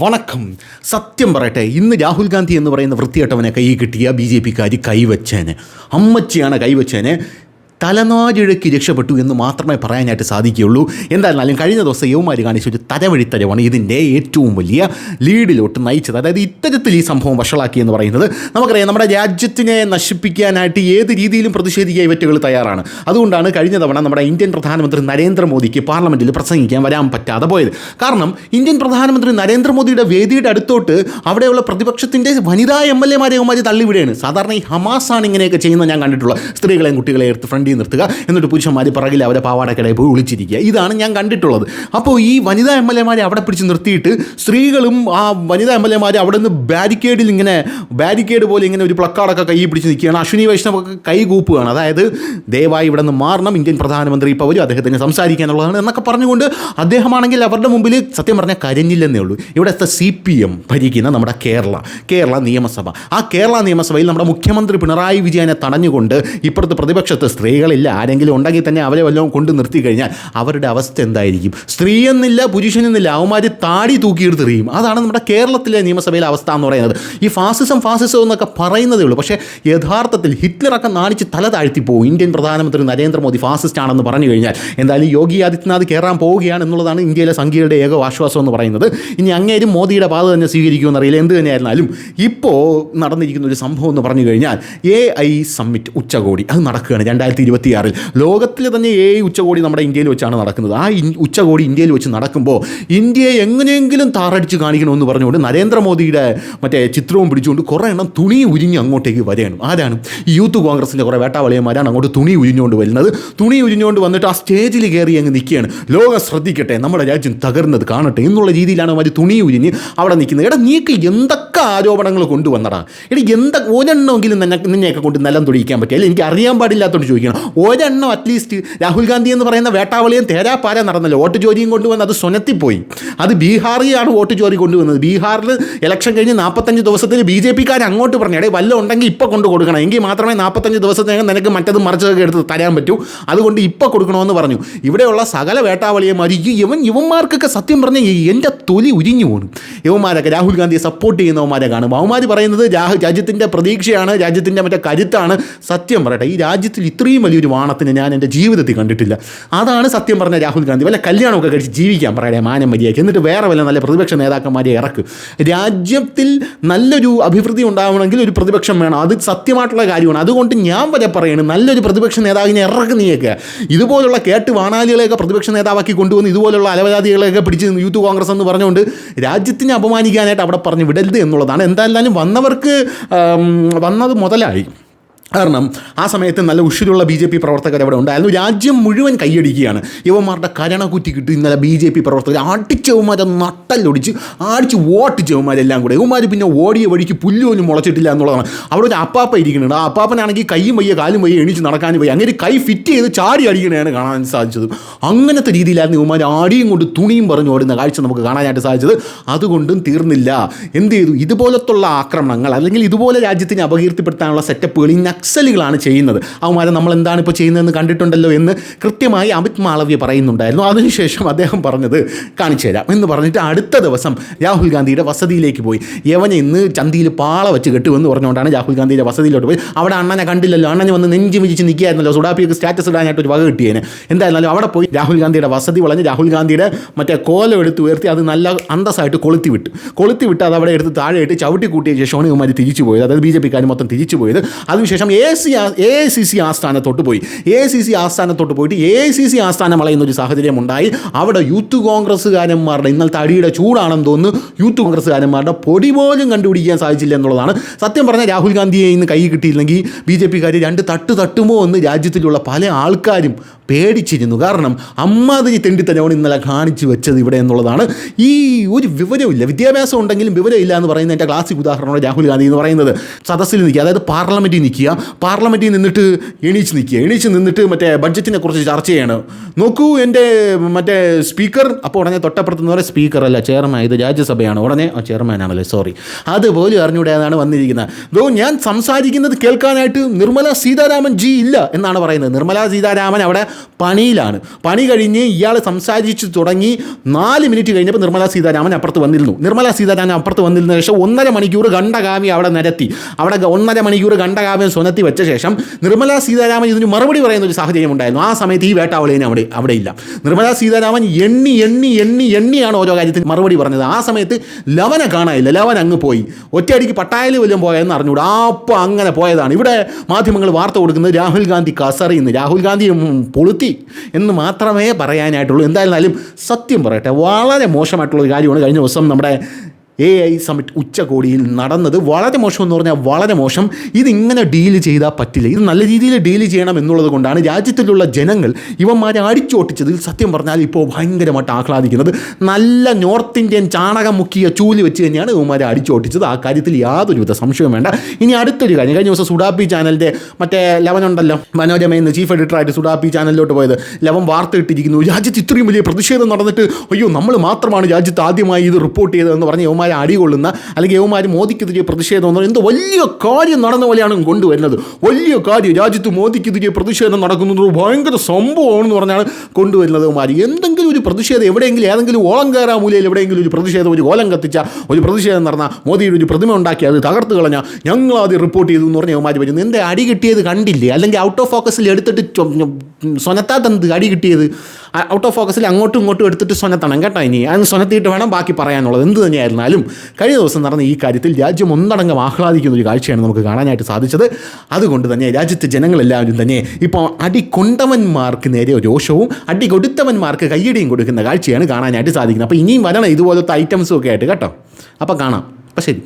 വണക്കം. സത്യം പറയട്ടെ, ഇന്ന് രാഹുൽ ഗാന്ധി എന്ന് പറയുന്ന വൃത്തികെട്ടവനെ കൈ കിട്ടിയ ബി ജെ പിക്കാർ കൈവച്ചേനെ, അമ്മച്ചിയാണ് കൈവച്ചേനെ. തലനാരിഴയ്ക്ക് രക്ഷപ്പെട്ടു എന്ന് മാത്രമേ പറയാനായിട്ട് സാധിക്കുകയുള്ളൂ. എന്തായിരുന്നാലും കഴിഞ്ഞ ദിവസം യവന്മാർ കാണിച്ച ഒരു തരവഴിത്തരവാണ് ഇതിൻ്റെ ഏറ്റവും വലിയ ലീഡിലോട്ട് നയിച്ചത്. അതായത് ഇത്തരത്തിൽ ഈ സംഭവം വഷളാക്കി എന്ന് പറയുന്നത് നമുക്കറിയാം. നമ്മുടെ രാജ്യത്തിനെ നശിപ്പിക്കാനായിട്ട് ഏത് രീതിയിലും പ്രതിഷേധിക്കാൻ ഇവറ്റുകൾ തയ്യാറാണ്. അതുകൊണ്ടാണ് കഴിഞ്ഞ തവണ നമ്മുടെ ഇന്ത്യൻ പ്രധാനമന്ത്രി നരേന്ദ്രമോദിക്ക് പാർലമെൻറ്റിൽ പ്രസംഗിക്കാൻ വരാൻ പറ്റാതെ പോയത്. കാരണം ഇന്ത്യൻ പ്രധാനമന്ത്രി നരേന്ദ്രമോദിയുടെ വേദിയുടെ അടുത്തോട്ട് അവിടെയുള്ള പ്രതിപക്ഷത്തിൻ്റെ വനിതാ MLA-മാരെ യവന്മാർ തള്ളിവിടുകയാണ്. സാധാരണ ഈ ഹമാസാണ് ഇങ്ങനെയൊക്കെ ചെയ്യുന്നത് ഞാൻ കണ്ടിട്ടുള്ള. സ്ത്രീകളെയും കുട്ടികളെ എടുത്ത് ഫ്രണ്ടിൽ നിർത്തുക, എന്നിട്ട് പുരുഷന്മാർ പിറകിൽ അവരെ പാവാടക്കടയിൽ പോയി ഒളിച്ചിരിക്കുക. ഇതാണ് ഞാൻ കണ്ടിട്ടുള്ളത്. അപ്പോൾ ഈ വനിതാ MLA-മാരെ അവിടെ പിടിച്ച് നിർത്തിയിട്ട് സ്ത്രീകളും ആ വനിതാ MLA-മാർ അവിടെ നിന്ന് ബാരിക്കേഡ് പോലെ ഇങ്ങനെ ഒരു പ്ലക്കാർഡൊക്കെ കൈ പിടിച്ച് നിൽക്കുകയാണ്. അശ്വിനി വൈഷ്ണവൊക്കെ കൈ കൂപ്പുകയാണ്. അതായത് ദയവായി ഇവിടെ നിന്ന് മാറണം, ഇന്ത്യൻ പ്രധാനമന്ത്രി ഇപ്പോൾ വരും, അദ്ദേഹത്തിന് സംസാരിക്കാനുള്ളതാണ് എന്നൊക്കെ പറഞ്ഞുകൊണ്ട് അദ്ദേഹമാണെങ്കിൽ അവരുടെ മുമ്പിൽ സത്യം പറഞ്ഞാൽ കരഞ്ഞില്ലെന്നേ ഉള്ളൂ. ഇവിടുത്തെ CPM ഭരിക്കുന്ന നമ്മുടെ കേരള നിയമസഭ, ആ കേരള നിയമസഭയിൽ നമ്മുടെ മുഖ്യമന്ത്രി പിണറായി വിജയനെ തടഞ്ഞുകൊണ്ട് ഇപ്പുറത്ത് പ്രതിപക്ഷത്ത് സ്ത്രീകളില്ല, ആരെങ്കിലും ഉണ്ടെങ്കിൽ തന്നെ അവരെ വല്ലതും കൊണ്ട് നിർത്തി കഴിഞ്ഞാൽ അവരുടെ അവസ്ഥ എന്തായിരിക്കും? സ്ത്രീയെന്നില്ല പുരുഷനെന്നില്ല, അവന്മാർ താടി തൂക്കിയെടുത്തെറിയും. അതാണ് നമ്മുടെ കേരളത്തിലെ നിയമസഭയിലെ അവസ്ഥ എന്ന് പറയുന്നത്. ഈ ഫാസിസം എന്നൊക്കെ പറയുന്നതേ ഉള്ളൂ. പക്ഷേ യഥാർത്ഥത്തിൽ ഹിറ്റ്ലറൊക്കെ നാണിച്ച് തല താഴ്ത്തിപ്പോവും ഇന്ത്യൻ പ്രധാനമന്ത്രി നരേന്ദ്രമോദി ഫാസിസ്റ്റ് ആണെന്ന് പറഞ്ഞു കഴിഞ്ഞാൽ. എന്തായാലും യോഗി ആദിത്യനാഥ് കയറാൻ പോവുകയാണ് എന്നുള്ളതാണ് ഇന്ത്യയിലെ സംഖ്യയുടെ ഏക ആശ്വാസം എന്ന് പറയുന്നത്. ഇനി അങ്ങേരും മോദിയുടെ പാത തന്നെ സ്വീകരിക്കുമെന്ന് അറിയില്ല. എന്ത് തന്നെയായിരുന്നാലും ഇപ്പോൾ നടന്നിരിക്കുന്ന ഒരു സംഭവം എന്ന് പറഞ്ഞു കഴിഞ്ഞാൽ AI സമ്മിറ്റ് ഉച്ചകോടി അത് നടക്കുകയാണ് 2026. ലോകത്തിലെ തന്നെ AI ഉച്ചകോടി നമ്മുടെ ഇന്ത്യയിൽ വെച്ചാണ് നടക്കുന്നത്. ആ ഉച്ചകോടി ഇന്ത്യയിൽ വെച്ച് നടക്കുമ്പോൾ ഇന്ത്യയെ എങ്ങനെയെങ്കിലും താറടിച്ച് കാണിക്കണമെന്ന് പറഞ്ഞുകൊണ്ട് നരേന്ദ്രമോദിയുടെ മറ്റേ ചിത്രവും പിടിച്ചുകൊണ്ട് കുറേ എണ്ണം തുണി ഉരിഞ്ഞ് അങ്ങോട്ടേക്ക് വരികയാണ്. ആരാണ്? ഈ യൂത്ത് കോൺഗ്രസിൻ്റെ കുറേ വേട്ടാവളിയന്മാരാണ് അങ്ങോട്ട് തുണി ഉരിഞ്ഞുകൊണ്ട് വരുന്നത്. തുണി ഉരിഞ്ഞുകൊണ്ട് വന്നിട്ട് ആ സ്റ്റേജിൽ കയറി അങ്ങ് നിൽക്കുകയാണ്. ലോകം ശ്രദ്ധിക്കട്ടെ, നമ്മുടെ രാജ്യം തകർന്നത് കാണട്ടെ എന്നുള്ള രീതിയിലാണ് അവർ തുണി ഉരിഞ്ഞ് അവിടെ നിൽക്കുന്നത്. എടാ, നീക്ക് എന്തൊക്കെ ആരോപണങ്ങൾ കൊണ്ടുവന്നടാ. ഒരെണ്ണമെങ്കിലും നിന്നെയൊക്കെ കൊണ്ട് നിലം തൊടിയിക്കാൻ പറ്റിയ, അല്ലെങ്കിൽ എനിക്ക് അറിയാൻ പാടില്ലാത്തോണ്ട് ചോദിക്കണം. ഒരെണ്ണം അറ്റ്ലീസ്റ്റ് രാഹുൽ ഗാന്ധി എന്ന് പറയുന്ന വേട്ടാവളിയും തേരാപ്പാര നടന്നല്ലോ. വോട്ട് ചോരിയും കൊണ്ടുവന്ന് അത് സ്വനത്തിപ്പോയി. അത് ബീഹാറിലാണ് വോട്ട് ചോരി കൊണ്ടുവന്നത്. ബീഹാറിൽ ഇലക്ഷൻ കഴിഞ്ഞ് 45 ദിവസത്തിൽ BJP-കാർ അങ്ങോട്ട് പറഞ്ഞു, എടേ വല്ലതും ഉണ്ടെങ്കിൽ ഇപ്പോൾ കൊണ്ട് കൊടുക്കണം, എങ്കിൽ മാത്രമേ 45 ദിവസത്തിനകം നിനക്ക് മറ്റത് മറിച്ചതൊക്കെ എടുത്ത് തരാൻ പറ്റൂ, അതുകൊണ്ട് ഇപ്പോൾ കൊടുക്കണമെന്ന് പറഞ്ഞു. ഇവിടെയുള്ള സകല വേട്ടാവളിയന്മാർ ഇവന്മാർക്കൊക്കെ സത്യം പറഞ്ഞാൽ എൻ്റെ തൊലി ഉരിഞ്ഞു പോകുന്നു. ഇവന്മാരൊക്കെ രാഹുൽ ഗാന്ധിയെ സപ്പോർട്ട് ചെയ്യുന്നവന്മാരെ കാണും. അവന്മാർ പറയുന്നത് രാജ്യത്തിൻ്റെ പ്രതീക്ഷയാണ്, രാജ്യത്തിൻ്റെ മറ്റേ കരുത്താണ്. സത്യം പറയട്ടെ, ഈ രാജ്യത്തിൽ ഇത്രയും വലിയൊരു വാണത്തിന് ഞാൻ എൻ്റെ ജീവിതത്തിൽ കണ്ടിട്ടില്ല. അതാണ് സത്യം പറഞ്ഞ രാഹുൽ ഗാന്ധി. വല്ല കല്യാണമൊക്കെ കഴിച്ച് ജീവിക്കാൻ പറയണേ മാനം മര്യാദയ്ക്ക്, എന്നിട്ട് വേറെ വല്ല നല്ല പ്രതിപക്ഷ നേതാക്കന്മാരെ ഇറക്കും. രാജ്യത്തിൽ നല്ലൊരു അഭിവൃദ്ധി ഉണ്ടാവണമെങ്കിൽ ഒരു പ്രതിപക്ഷം വേണം, അത് സത്യമായിട്ടുള്ള കാര്യമാണ്. അതുകൊണ്ട് ഞാൻ വരെ പറയണം, നല്ലൊരു പ്രതിപക്ഷ നേതാവിനെ ഇറക്കുന്നതൊക്കെ ഇതുപോലുള്ള കേട്ട് വാണാലികളെയൊക്കെ പ്രതിപക്ഷ നേതാവാക്കി കൊണ്ടുവന്ന് ഇതുപോലുള്ള അലവലാദികളെയൊക്കെ പിടിച്ച് യൂത്ത് കോൺഗ്രസ് എന്ന് പറഞ്ഞുകൊണ്ട് രാജ്യത്തിനെ അപമാനിക്കാനായിട്ട് അവിടെ പറഞ്ഞു വിടരുത് എന്നുള്ളതാണ്. എന്തായാലും വന്നത് മുതലായി. കാരണം ആ സമയത്ത് നല്ല ഉഷിരുള്ള BJP പ്രവർത്തകർ അവിടെ ഉണ്ടായിരുന്നു. രാജ്യം മുഴുവൻ കൈയടിക്കുകയാണ്. യുവന്മാരുടെ കരണക്കുറ്റി കിട്ടി. ഇന്നലെ BJP പ്രവർത്തകർ അടിച്ചവന്മാരെ നട്ടല്ലൊടിച്ച് വോട്ട് ചെയ്വന്മാരെല്ലാം കൂടെ. യുവന്മാർ പിന്നെ ഓടിയ വഴിക്ക് പുല്ലുപോലും മുളച്ചിട്ടില്ല എന്നുള്ളതാണ്. അവിടെ ഒരു അപ്പാപ്പ ഇരിക്കുന്നുണ്ട്. ആ അപ്പാപ്പനാണെങ്കിൽ കൈയും വയ്യ കാലും വയ്യ എണീച്ച് നടക്കാനും വയ്യ. അങ്ങനെ കൈ ഫിറ്റ് ചെയ്ത് ചാടി അടിക്കണതാണ് കാണാൻ സാധിച്ചത്. അങ്ങനത്തെ രീതിയിലായിരുന്നു യുവന്മാർ ആടിയും കൊണ്ട് തുണിയും പറഞ്ഞു ഓടുന്ന കാഴ്ച നമുക്ക് കാണാനായിട്ട് സാധിച്ചത്. അതുകൊണ്ടും തീർന്നില്ല. എന്ത് ചെയ്തു? ഇതുപോലത്തുള്ള ആക്രമണങ്ങൾ അല്ലെങ്കിൽ ഇതുപോലെ രാജ്യത്തിനെ അപകീർത്തിപ്പെടുത്താനുള്ള സെറ്റപ്പുകൾ നക്സലുകളാണ് ചെയ്യുന്നത്. അവന്മാരെ നമ്മൾ എന്താണ് ഇപ്പോൾ ചെയ്യുന്നതെന്ന് കണ്ടിട്ടുണ്ടല്ലോ എന്ന് കൃത്യമായി അമിത് മാളവ്യ പറയുന്നുണ്ടായിരുന്നു. അതിനുശേഷം അദ്ദേഹം പറഞ്ഞത് കാണിച്ചു തരാം എന്ന് പറഞ്ഞിട്ട് അടുത്ത ദിവസം രാഹുൽ ഗാന്ധിയുടെ വസതിയിലേക്ക് പോയി. യവനെ ഇന്ന് ചന്തിയിൽ പാള വെച്ച് കെട്ടുമെന്ന് പറഞ്ഞുകൊണ്ടാണ് രാഹുൽ ഗാന്ധിയുടെ വസതിയിലോട്ട് പോയി. അവിടെ അണ്ണനെ കണ്ടില്ലല്ലോ, അണ്ണനെ വന്ന് നെഞ്ചു വിരിച്ച് നിൽക്കുകയായിരുന്നല്ലോ, സുഡാപ്പിയൊക്കെ സ്റ്റാറ്റസ് ഇടാനായിട്ട് ഒരു വക കിട്ടിയേനെ. എന്തായാലും അവിടെ പോയി രാഹുൽ ഗാന്ധിയുടെ വസതി വളഞ്ഞ് രാഹുൽ ഗാന്ധിയുടെ മറ്റേ കോലം എടുത്ത് ഉയർത്തി അത് നല്ല അന്തസ്സായിട്ട് കൊളുത്തി വിട്ട് അത് അവിടെ എടുത്ത് താഴെയിട്ട് ചവിട്ടി കൂട്ടിയ ശേഷമാണ് ഇവന്മാർ തിരിച്ചു പോയത്. അതായത് BJP-കാർ മൊത്തം തിരിച്ചു പോയത്. അതിനുശേഷം AICC ആസ്ഥാനത്തോട്ട് പോയി. AICC ആസ്ഥാനത്തോട്ട് പോയിട്ട് AICC ആസ്ഥാനം വളയുന്നൊരു സാഹചര്യം ഉണ്ടായി. അവിടെ യൂത്ത് കോൺഗ്രസ്സുകാരന്മാരുടെ ഇന്നലത്തെ അടിയുടെ ചൂടാണെന്ന് തോന്നുന്നു. യൂത്ത് കോൺഗ്രസ്സുകാരന്മാരുടെ പൊടി പോലും കണ്ടുപിടിക്കാൻ സാധിച്ചില്ല എന്നുള്ളതാണ് സത്യം പറഞ്ഞാൽ. രാഹുൽ ഗാന്ധിയെ ഇന്ന് കൈ കിട്ടിയില്ലെങ്കിൽ BJP-കാർ 2 തട്ടുമോ എന്ന് രാജ്യത്തിലുള്ള പല ആൾക്കാരും പേടിച്ചിരുന്നു. കാരണം അമ്മാതിരി തെണ്ടിത്തരമാണ് ഇന്നലെ കാണിച്ചു വെച്ചത് ഇവിടെ എന്നുള്ളതാണ്. ഈ ഒരു വിവരമില്ല, വിദ്യാഭ്യാസം ഉണ്ടെങ്കിലും വിവരമില്ല എന്ന് പറയുന്ന എൻ്റെ ക്ലാസിക് ഉദാഹരണമാണ് രാഹുൽ ഗാന്ധി എന്ന് പറയുന്നത്. സദസ്സിൽ നിൽക്കുക, അതായത് പാർലമെൻറ്റിൽ നിൽക്കുക, പാർലമെൻറ്റിൽ നിന്നിട്ട് എണീച്ച് നിന്നിട്ട് മറ്റേ ബഡ്ജറ്റിനെ കുറിച്ച് ചർച്ച ചെയ്യണം. നോക്കൂ എൻ്റെ മറ്റേ സ്പീക്കർ, അപ്പോൾ ഉടനെ തൊട്ടപ്പുറത്ത് നിന്ന് പറയാം സ്പീക്കറല്ല ചെയർമാൻ, ഇത് രാജ്യസഭയാണ്. ഉടനെ ചെയർമാനാണല്ലോ, സോറി, അതുപോലും അറിഞ്ഞൂടെയാണ് വന്നിരിക്കുന്നത്. ഞാൻ സംസാരിക്കുന്നത് കേൾക്കാനായിട്ട് നിർമ്മല സീതാരാമൻ ജി ഇല്ല എന്നാണ് പറയുന്നത്. നിർമ്മല സീതാരാമൻ അവിടെ പണിയിലാണ്. പണി കഴിഞ്ഞ് ഇയാൾ സംസാരിച്ച് തുടങ്ങി 4 മിനിറ്റ് കഴിഞ്ഞപ്പോൾ നിർമ്മല സീതാരാമൻ അപ്പുറത്ത് വന്നിരുന്നു. നിർമ്മല സീതാരാമൻ അപ്പുറത്ത് വന്നിരുന്ന ശേഷം 1.5 മണിക്കൂർ ഖണ്ഡകാവ്യം അവിടെ നിരത്തി. അവിടെ 1.5 മണിക്കൂർ ഖണ്ഡകാവ്യം സ്വനത്തി വെച്ച ശേഷം നിർമ്മല സീതാരാമൻ ഇതിന് മറുപടി പറയുന്ന ഒരു സാഹചര്യം ഉണ്ടായിരുന്നു. ആ സമയത്ത് ഈ വേട്ടാവളിനെ അവിടെ ഇല്ല. നിർമ്മല സീതാരാമൻ എണ്ണിയാണ് ഓരോ കാര്യത്തിന് മറുപടി പറഞ്ഞത്. ആ സമയത്ത് ലവനെ കാണാനില്ല. ലവൻ അങ്ങ് പോയി, ഒറ്റയടിക്ക് പട്ടായയിൽ വല്ലതും പോയെന്ന് അറിഞ്ഞൂടാ. അപ്പോൾ അങ്ങനെ പോയതാണ്. ഇവിടെ മാധ്യമങ്ങൾ വാർത്ത കൊടുക്കുന്നത് രാഹുൽ ഗാന്ധി കസറിയുന്നു, രാഹുൽ ഗാന്ധി പൊളുത്തി എന്ന് മാത്രമേ പറയാനായിട്ടുള്ളൂ. എന്തായിരുന്നാലും സത്യം പറയട്ടെ, വളരെ മോശമായിട്ടുള്ളൊരു കാര്യമാണ് കഴിഞ്ഞ ദിവസം നമ്മുടെ AI സമ്മിറ്റ് ഉച്ചകോടിയിൽ നടന്നത്. വളരെ മോശം എന്ന് പറഞ്ഞാൽ വളരെ മോശം. ഇതിങ്ങനെ ഡീൽ ചെയ്താൽ പറ്റില്ല. ഇത് നല്ല രീതിയിൽ ഡീൽ ചെയ്യണം എന്നുള്ളത് കൊണ്ടാണ് രാജ്യത്തിലുള്ള ജനങ്ങൾ ഇവന്മാരെ അടിച്ചോട്ടിച്ചതിൽ സത്യം പറഞ്ഞാൽ ഇപ്പോൾ ഭയങ്കരമായിട്ട് ആഹ്ലാദിക്കുന്നത്. നല്ല നോർത്ത് ഇന്ത്യൻ ചാണകം മുക്കിയ ചൂല് വെച്ച് തന്നെയാണ് ഇവന്മാരെ അടിച്ചോട്ടിച്ചത്. ആ കാര്യത്തിൽ യാതൊരുവിധ സംശയവും വേണ്ട. ഇനി അടുത്തൊരു കാര്യം, കഴിഞ്ഞ ദിവസം സുഡാപ്പി ചാനലിൻ്റെ മറ്റേ ലവനുണ്ടല്ലോ, മനോരമയെന്ന് ചീഫ് എഡിറ്ററായിട്ട് സുഡാപ്പി ചാനലിലോട്ട് പോയത്, ലവൻ വാർത്ത ഇട്ടിരിക്കുന്നു, രാജ്യത്ത് ഇത്രയും വലിയ പ്രതിഷേധം നടന്നിട്ട് അയ്യോ നമ്മൾ മാത്രമാണ് രാജ്യത്ത് ആദ്യമായി ഇത് റിപ്പോർട്ട് ചെയ്തതെന്ന് പറഞ്ഞ് യവന്മാർ അടികൊള്ളുന്ന, അല്ലെങ്കിൽ യവന്മാർ മോദിക്കെതിരെ പ്രതിഷേധം എന്ന് പറയുന്നത് വലിയ കാര്യം നടന്ന പോലെയാണ് കൊണ്ടുവരുന്നത്. വലിയ കാര്യം, രാജ്യത്ത് മോദിക്കെതിരെ പ്രതിഷേധം നടക്കുന്നത് ഭയങ്കര സംഭവമാണെന്ന് പറഞ്ഞാണ് കൊണ്ടുവരുന്നത് യവന്മാർ. എന്തെങ്കിലും ഒരു പ്രതിഷേധം എവിടെയെങ്കിലും, ഏതെങ്കിലും ഓളം കയറാ മൂലയിൽ എവിടെയെങ്കിലും ഒരു പ്രതിഷേധം, ഒരു കോലം കത്തിച്ച ഒരു പ്രതിഷേധം നടന്ന, മോദിയുടെ ഒരു പ്രതിമ ഉണ്ടാക്കി അത് തകർത്ത് കളഞ്ഞ, ഞങ്ങളത് റിപ്പോർട്ട് ചെയ്തു എന്ന് പറഞ്ഞ യവന്മാർ വരുന്നു. എന്താ അടി കിട്ടിയത് കണ്ടില്ലേ? അല്ലെങ്കിൽ ഔട്ട് ഓഫ് ഫോക്കസിൽ എടുത്തിട്ട് സ്വനത്താത്തത് അടി കിട്ടിയത്. ഔട്ട് ഓഫ് ഫോക്കസിൽ അങ്ങോട്ടും ഇങ്ങോട്ടും എടുത്തിട്ട് സ്വനത്തണം കേട്ടോ. ഇനി അത് സ്വനത്തിയിട്ട് വേണം ബാക്കി പറയാനുള്ളത്. എന്ത് തന്നെയായിരുന്നാലും കഴിഞ്ഞ ദിവസം നടന്ന ഈ കാര്യത്തിൽ രാജ്യം ഒന്നടങ്കം ആഹ്ലാദിക്കുന്ന ഒരു കാഴ്ചയാണ് നമുക്ക് കാണാനായിട്ട് സാധിച്ചത്. അതുകൊണ്ട് തന്നെ രാജ്യത്തെ ജനങ്ങളെല്ലാവരും തന്നെ ഇപ്പോൾ അടി കൊണ്ടവന്മാർക്ക് നേരെ രോഷവും അടി കൊടുത്തവന്മാർക്ക് കയ്യടിയും കൊടുക്കുന്ന കാഴ്ചയാണ് കാണാനായിട്ട് സാധിക്കുന്നത്. അപ്പോൾ ഇനിയും വരണം ഇതുപോലത്തെ ഐറ്റംസും ഒക്കെ ആയിട്ട് കേട്ടോ. അപ്പോൾ കാണാം. അപ്പോൾ ശരി.